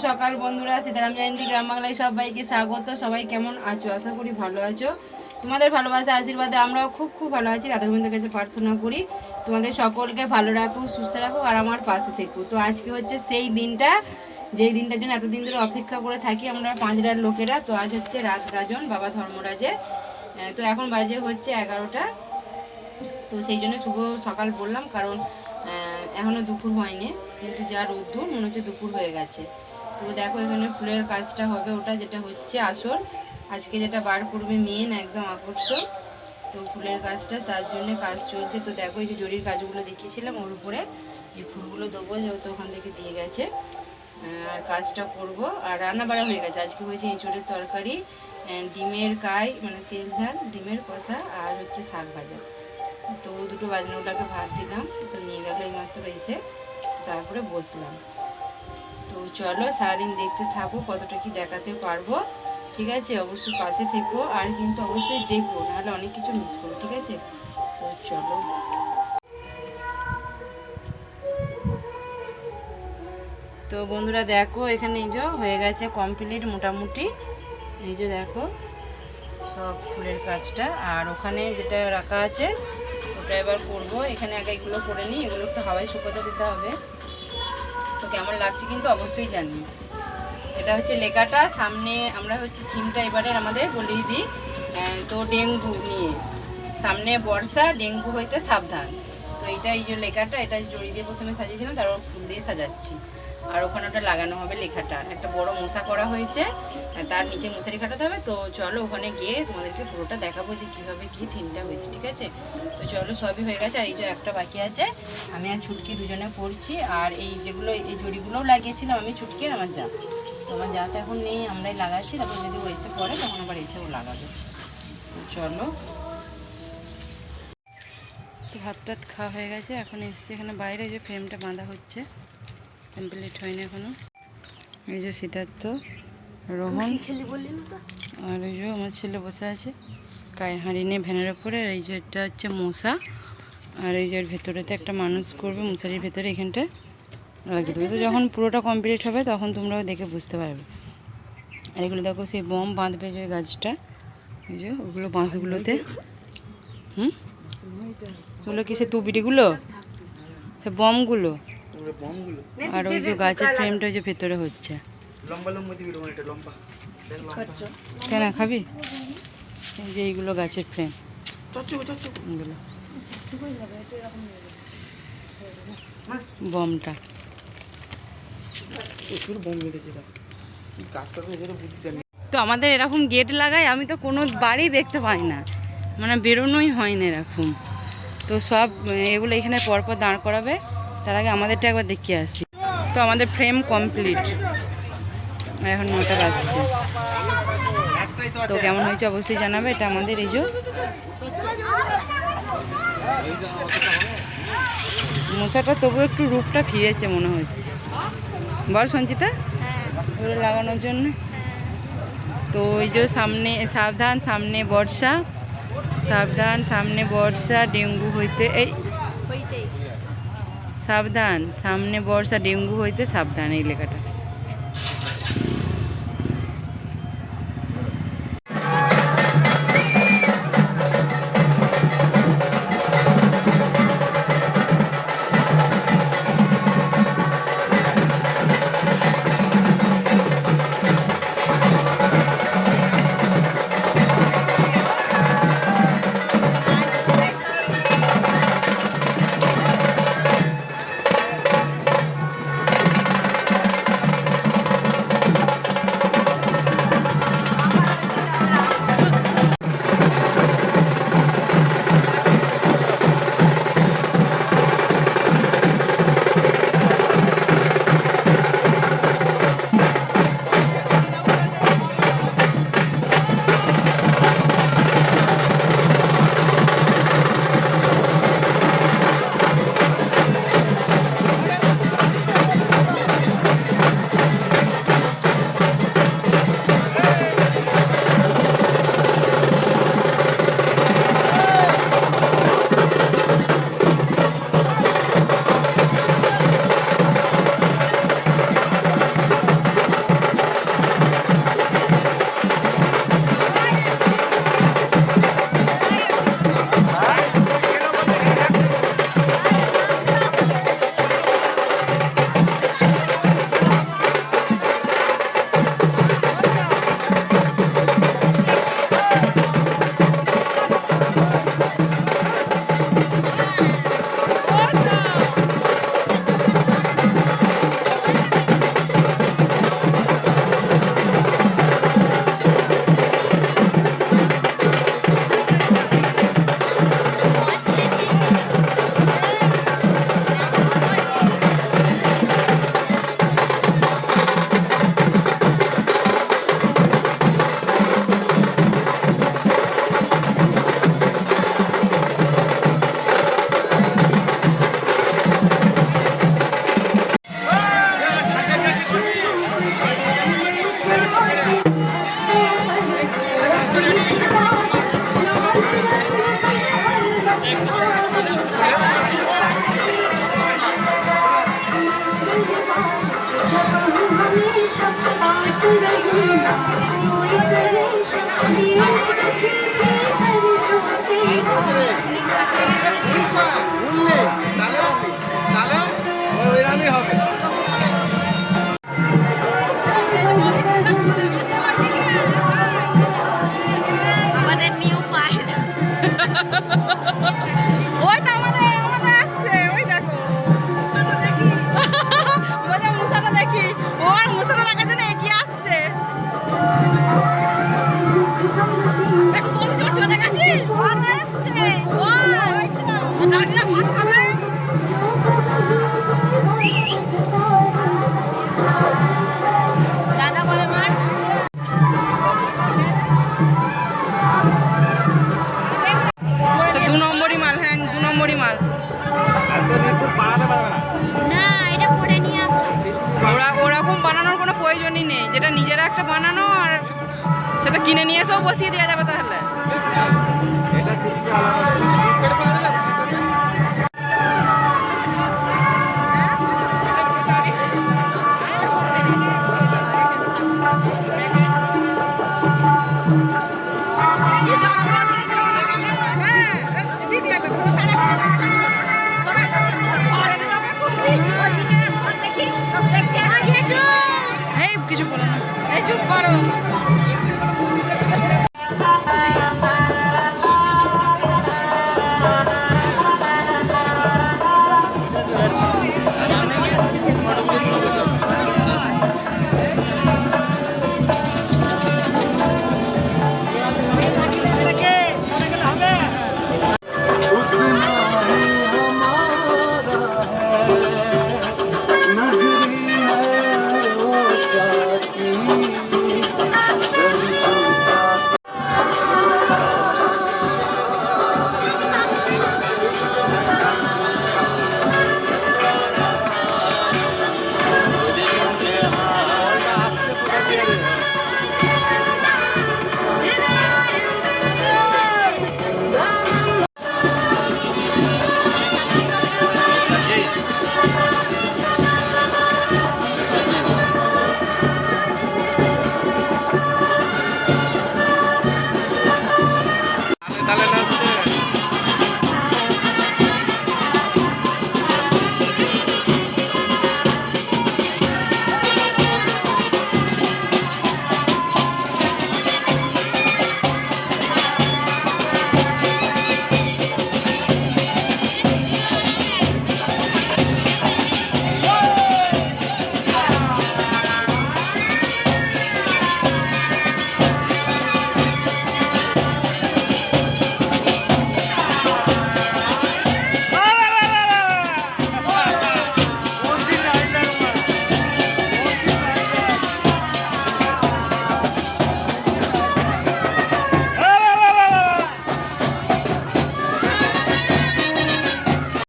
সকাল বন্ধুরা, সীতারাম জয়ন্তী গ্রাম বাংলায় সবাইকে স্বাগত। সবাই কেমন আছো? আশা করি ভালো আছো। তোমাদের ভালোবাসা আশীর্বাদে আমরাও খুব খুব ভালো আছি। রাধা গোবিন্দের কাছে প্রার্থনা করি তোমাদের সকলকে ভালো রাখুক, সুস্থ রাখুক আর আমার পাশে থেকো। তো আজকে হচ্ছে সেই দিনটা, যেই দিনটার জন্য এতদিন ধরে অপেক্ষা করে থাকি আমরা পাঁচড়ার লোকেরা। তো আজ হচ্ছে রাত গাজন বাবা ধর্মরাজে। তো এখন বাজে হচ্ছে 11টা। তো সেই জন্য শুভ সকাল বললাম, কারণ এখনও দুপুর হয়নি, কিন্তু যা রোদ্দুর মনে হচ্ছে দুপুর হয়ে গেছে। তো দেখো এখানে ফুলের কাজটা হবে, ওটা যেটা হচ্ছে আসল আজকে যেটা বার করবে মেন একদম আকর্ষণ। তো ফুলের কাজটা, তার জন্য কাজ চলছে। তো দেখো এই যে জরির কাজগুলো দেখিয়েছিলাম, ওর উপরে এই ফুলগুলো দেবো, যেহেতু ওখান থেকে দিয়ে গেছে। আর কাজটা করব। আর রান্না বাড়া হয়ে গেছে। আজকে হয়েছে এঁচোড়ের তরকারি, ডিমের কাই মানে তেল ঝাল, ডিমের কষা আর হচ্ছে শাক ভাজা। তো দুটো বাজনাটাকে ভাত দিলাম, তো নিয়ে গেল এইমাত্র এসে, তারপরে বসলাম। তো চলো সারাদিন দেখতে থাকো কতটা কি দেখাতে পারবো, ঠিক আছে? অবশ্যই পাশে থেকো আর কিন্তু অবশ্যই দেখো, নাহলে অনেক কিছু মিস করো, ঠিক আছে? তো চলো। তো বন্ধুরা দেখো এখানে এই যে হয়ে গেছে কমপ্লিট মোটামুটি। এই যে দেখো সব ফুলের কাজটা, আর ওখানে যেটা রাখা আছে ওটা এবার করবো। এখানে আগে এগুলো করে নিই, এগুলো একটু হাওয়ায় শুকোতে দিতে হবে। তো কেমন লাগছে কিন্তু অবশ্যই জানি। এটা হচ্ছে লেখাটা, সামনে আমরা হচ্ছে থিমটা এবারে আমাদের বলেই দিই। তো ডেঙ্গু নিয়ে, সামনে বর্ষা, ডেঙ্গু হইতে সাবধান। তো এইটা এই যে লেখাটা, এটা জড়ি দিয়ে প্রথমে সাজিয়েছিলাম, তারপর ফুল দিয়ে সাজাচ্ছি। আর ওখানে ওটা লাগানো হবে লেখাটা, একটা বড় মশা করা হয়েছে, তার নিচে মশারি খাটাতে হবে। তো চলো ওখানে গিয়ে তোমাদেরকে পুরোটা দেখাবো যে কীভাবে কী থিমটা হয়েছে, ঠিক আছে? তো চলো সবই হয়ে গেছে, আর এই যে একটা বাকি আছে। আমি আর ছুটকি দুজনে করছি। আর এই যেগুলো এই জড়িগুলোও লাগিয়েছিলাম আমি, ছুটকি আর আমার যা। তো আমার যা তো এখন নেই, আমরাই লাগাচ্ছি। তারপর যদি ও এসে পড়ে তখন আবার এসে ও লাগাবে। তো চলো। তো ভাত টাত খাওয়া হয়ে গেছে, এখন এসছি এখানে বাইরে, যে ফ্রেমটা বাঁধা হচ্ছে, কমপ্লিট হয়নি এখনো। এই যে সিদ্ধার্থ, রোহন আর এই যে আমার ছেলে বসে আছে হাঁড়ি নিয়ে ভ্যানের ওপরে। আর এই যে এটা হচ্ছে মশা, আর এই যে ভেতরেতে একটা মানুষ করবে মশারির ভেতরে, এখানটা লাগিয়ে দেবে। তো যখন পুরোটা কমপ্লিট হবে তখন তোমরাও দেখে বুঝতে পারবে। আর এগুলো দেখো সেই বম বাঁধবে যে গাছটা, এই যে ওগুলো বাঁশগুলোতে। ওগুলো কি সে তুবিটিগুলো, সে বমগুলো। আর ওই যে গাছের ফ্রেমটা যে ভেতরে হচ্ছে। কেন খাবি? এই যে এইগুলো গাছের ফ্রেম, এগুলো বমটা। তো আমাদের এরকম গেট লাগায়, আমি তো কোনো বাড়ি দেখতে পাই না, মানে বেরোনোই হয় না এরকম। তো সব এগুলো এখানে পরপর দাঁড় করাবে, তার আগে আমাদেরটা একবার দেখিয়ে আসি। তো আমাদের ফ্রেম কমপ্লিট, এখন 9টা বাজছে। তো কেমন হয়েছে অবশ্যই জানাবে। এটা আমাদের এই যে মশাটা, তবু একটু রূপটা ফিরেছে মনে হচ্ছে, বল সঞ্চিতা, ধরে লাগানোর জন্য। তো এই যে সামনে সাবধান, সামনে বর্ষা, সাবধান সামনে বর্ষা, ডেঙ্গু হইতে সাবধান, সামনে বর্ষা ডেঙ্গু হইতে সাবধান, এই লেখাটা। আমাদের নিউ পায়রা ওই তো আমাদের আসছে, ওই দেখো ওই যে মুসাটা দেখি, ও আর মুসাটা দেখার জন্য এগিয়ে আসছে। দেখো কত ছোট ছোট দেখাচ্ছি আর আসছে, ও ওই তো। দাদিরা ভাত খাবে দাদা বলে মার সে 2 নম্বরই মাল, হ্যাঁ 2 নম্বরই মাল। না এটা করে নিয়ে আসো ওরকম বানানোর কোনো প্রয়োজনই নেই, যেটা নিজেরা একটা বানানো আর সেটা কিনে নিয়ে এসেও বসিয়ে দেওয়া যাবে তাহলে।